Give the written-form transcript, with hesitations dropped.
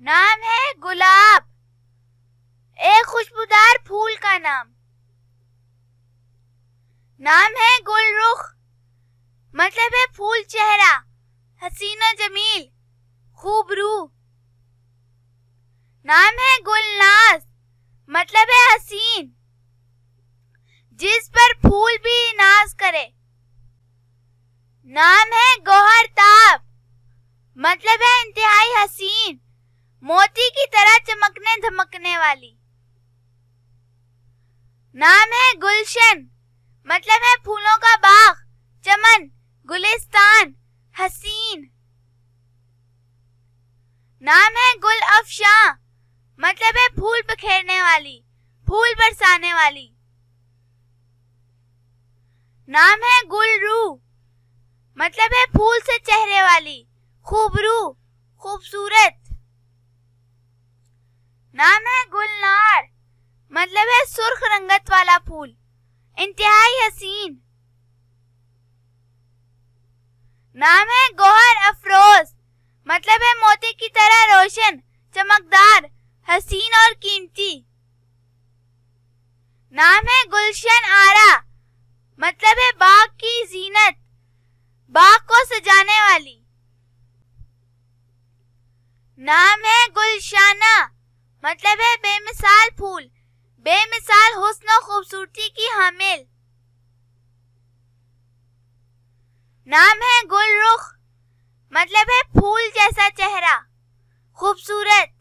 नाम है गुलाब, एक खुशबूदार फूल का नाम। नाम है गुलरुख, मतलब है फूल चेहरा, हसीना जमील, खूब रूह। नाम है गुलनाज, मतलब है हसीन, जिस पर फूल भी नाज करे। नाम है गौहरताब, मतलब है इंतहाई हसीन, मोती की तरह चमकने धमकने वाली। नाम है गुलशन, मतलब है फूलों का बाग, चमन, गुलिस्तान, हसीन। नाम है गुल अफशां, मतलब है फूल बिखेरने वाली, फूल बरसाने वाली। नाम है गुलरूह, मतलब है फूल से चेहरे वाली, खूबरू, खूबसूरत। नाम है गुलनार, मतलब है सुर्ख रंगत वाला फूल, इंतहाई हसीन। नाम है गौहर अफरोज, मतलब है मोती की तरह रोशन, चमकदार, हसीन और कीमती। नाम है गुलशन आरा, मतलब है बाग की जीनत, बाग को सजाने वाली। नाम है गुलशाना, मतलब है बेमिसाल फूल, बेमिसाल हुस्न और खूबसूरती की हामिल। नाम है गुलरुख, मतलब है फूल जैसा चेहरा, खूबसूरत।